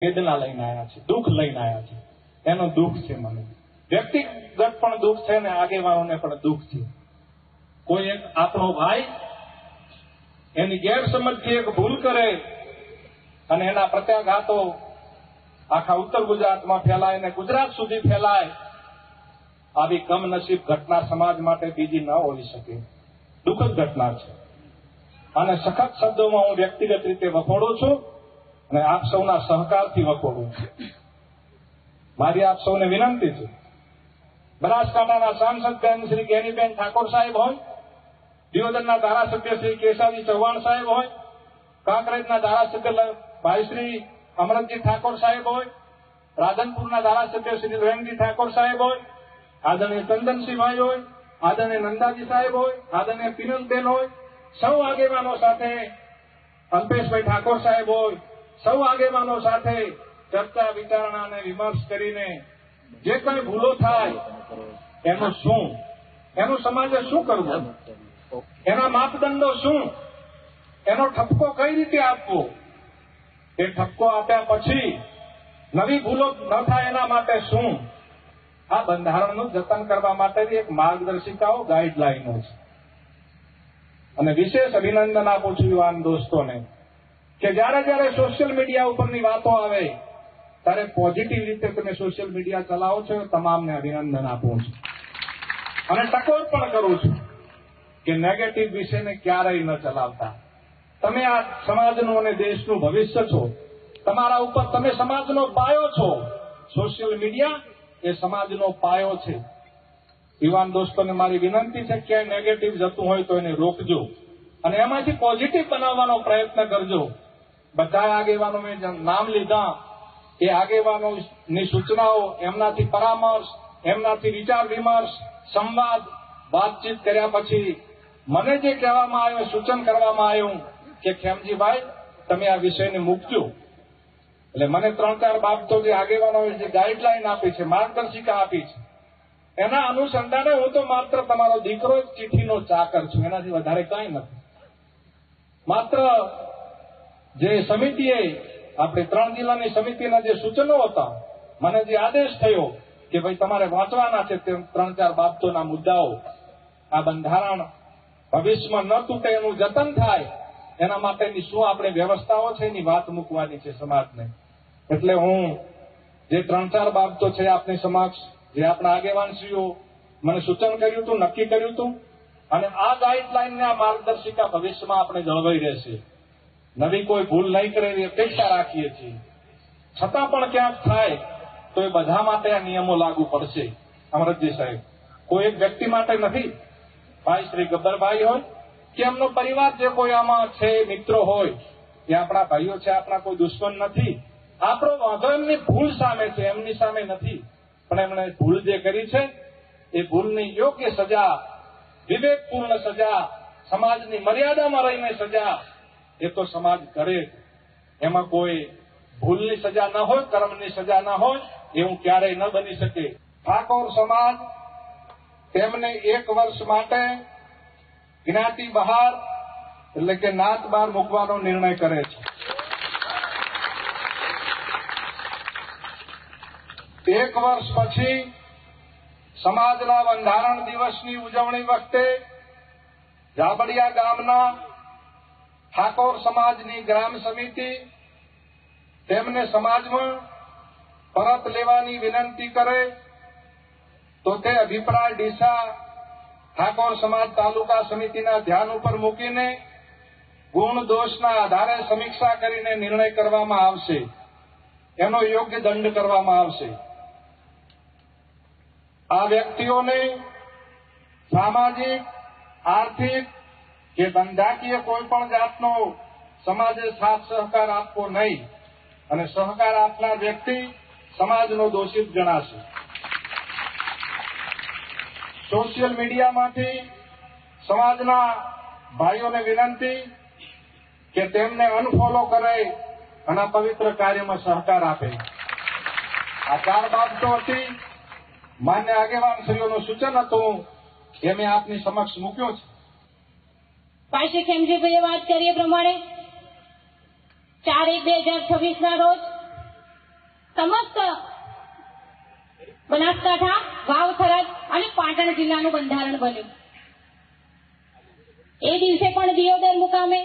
વેદના લઈને આવ્યા છે, દુઃખ લઈને આવ્યા છે. એનું દુઃખ છે. મને વ્યક્તિગત પણ દુઃખ છે ને આગેવાનોને પણ દુઃખ છે. કોઈ એક આપણો ભાઈ એની ગેરસમજથી એક ભૂલ કરે અને એના પ્રત્યાઘાતો આખા ઉત્તર ગુજરાતમાં ફેલાય ને ગુજરાત સુધી ફેલાય. આવી કમનસીબ ઘટના સમાજ માટે બીજી ન હોઈ શકે. દુઃખદ ઘટના છે અને સખત શબ્દોમાં હું વ્યક્તિગત રીતે વખોડું છું અને આપ સૌના સહકારથી વખોડું છું. મારી આપ સૌને વિનંતી છે, બનાસકાંઠાના સાંસદ બેન શ્રી ગેનીબેન ઠાકોર સાહેબ હોય, દિયોદરના ધારાસભ્ય શ્રી કેશાજી ચૌહાણ સાહેબ હોય, કાંકરેજના ધારાસભ્ય ભાઈ શ્રી અમરતજી ઠાકોર સાહેબ હોય, રાધનપુરના ધારાસભ્ય શ્રી રેણજી ઠાકોર સાહેબ હોય, આદરણીય ચંદનસિંહભાઈ હોય, આદરણીય નંદાજી સાહેબ હોય, આદરણીય પિનલબેન હોય, સૌ આગેવાનો સાથે અલ્પેશભાઈ ઠાકોર સાહેબ હોય, સૌ આગેવાનો સાથે ચર્ચા વિચારણા અને વિમર્શ કરીને જે કંઈ ભૂલો થાય એનું શું, એનું સમાજે શું કરવું, એના માપદંડો શું, એનો ઠપકો કઈ રીતે આપવો, એ ઠપકો આપ્યા પછી નવી ભૂલો ન થાય એના માટે શું, આ બંધારણનું જતન કરવા માટેની એક માર્ગદર્શિકાઓ, ગાઈડલાઈનો છે. અને વિશેષ અભિનંદન આપું છું યુવાન દોસ્તોને કે જ્યારે સોશિયલ મીડિયા ઉપરની વાતો આવે ત્યારે પોઝિટિવ રીતે તમે સોશિયલ મીડિયા ચલાવો છો. તમામને અભિનંદન આપું છું અને ટકોર પણ કરું છું કે નેગેટિવ વિષયને ક્યારેય ન ચલાવતા. તમે આ સમાજનું અને દેશનું ભવિષ્ય છો. તમારા ઉપર તમે સમાજનો પાયો છો. સોશિયલ મીડિયા એ સમાજનો પાયો છે. યુવાન દોસ્તોને મારી વિનંતી છે કે નેગેટિવ જતું હોય તો એને રોકજો અને એમાંથી પોઝિટિવ બનાવવાનો પ્રયત્ન કરજો. બધા આગેવાનો મેં નામ લીધા, એ આગેવાનોની સૂચનાઓ, એમનાથી પરામર્શ, એમનાથી વિચાર વિમર્શ, સંવાદ, વાતચીત કર્યા પછી મને જે કહેવામાં આવ્યું, સૂચન કરવામાં આવ્યું કે ખેમજીભાઈ તમે આ વિષયને મૂકજો. એટલે મને 3-4 બાબતો જે આગેવાનોએ જે ગાઈડલાઈન આપી છે, માર્ગદર્શિકા આપી છે, એના અનુસંધાને હું તો માત્ર તમારો દીકરો જ ચિઠ્ઠીનો ચાકર છું, એનાથી વધારે કંઈ નથી. માત્ર જે સમિતિએ, આપણે 3 જિલ્લાની સમિતિના જે સૂચનો હતા, મને જે આદેશ થયો કે ભાઈ તમારે વાંચવાના છે તે 3-4 બાબતોના મુદ્દાઓ, આ બંધારણ ભવિષ્યમાં ન તૂટે, એનું જતન થાય, એના માટેની શું આપણે વ્યવસ્થાઓ છે એની વાત મૂકવાની છે સમાજને. એટલે હું જે 3-4 બાબતો છે આપની સમક્ષ, જે આપણા આગેવાનશ્રીઓ મને સૂચન કર્યું હતું, નક્કી કર્યું હતું, અને આ ગાઈડલાઈનને, આ માર્ગદર્શિકા ભવિષ્યમાં આપણે જળવાઈ રહેશે. નવી કોઈ ભૂલ નહીં કરે એવી અપેક્ષા રાખીએ છીએ. છતાં પણ ક્યાંક થાય તો એ બધા માટે આ નિયમો લાગુ પડશે. અમરતજી સાહેબ, કોઈ એક વ્યક્તિ માટે નથી. ભાઈ શ્રી ગબ્બરભાઈ હોય કે એમનો પરિવાર જે કોઈ આમાં છે, મિત્રો હોય, એ આપણા ભાઈઓ છે, આપણા કોઈ દુશ્મન નથી. આપણો વાંધો એમની ભૂલ સામે છે, એમની સામે નથી. પણ એમણે ભૂલ જે કરી છે એ ભૂલની યોગ્ય સજા, વિવેકપૂર્ણ સજા, સમાજની મર્યાદામાં રહીને સજા, એ તો સમાજ કરે. એમાં કોઈ ભૂલની સજા ન હોય, કર્મની સજા ન હોય, એવું ક્યારેય ન બની શકે. ઠાકોર સમાજ તેમને 1 વર્ષ માટે જ્ઞાતિ બહાર, એટલે કે નાત બહાર મૂકવાનો નિર્ણય કરે છે. 1 વર્ષ પછી સમાજના બંધારણ દિવસની ઉજવણી વખતે જાબડિયા ગામના ઠાકોર સમાજની ગ્રામ સમિતિ તેમને સમાજમાં પરત લેવાની વિનંતી કરે તો તે અભિપ્રાય ડીસા ઠાકોર સમાજ તાલુકા સમિતિના ધ્યાન ઉપર મૂકીને ગુણ દોષના આધારે સમીક્ષા કરીને નિર્ણય કરવામાં આવશે. એનો યોગ્ય દંડ કરવામાં આવશે. આ વ્યક્તિઓને સામાજિક, આર્થિક કે ધંધાકીય કોઈ પણ જાતનો સમાજે સાથ સહકાર આપવો નહીં અને સહકાર આપનાર વ્યક્તિ સમાજનો દોષિત ગણાશે. સોશિયલ મીડિયામાંથી સમાજના ભાઈઓને વિનંતી કે તેમને અનફોલો કરે અને પવિત્ર કાર્યમાં સહકાર આપે. આ 4 બાબતો હતી. માન્ય આગેવાનશ્રીઓનું સૂચન હતું એ મેં આપની સમક્ષ મૂક્યો છે. પાછી ખેમજીભાઈએ વાત કરી એ પ્રમાણે 4/1/2026 ના રોજ સમસ્ત બનાસકાંઠા, વાવ થરાદ અને પાટણ જિલ્લાનું બંધારણ બન્યું. એ દિવસે પણ દિયોદર મુકામે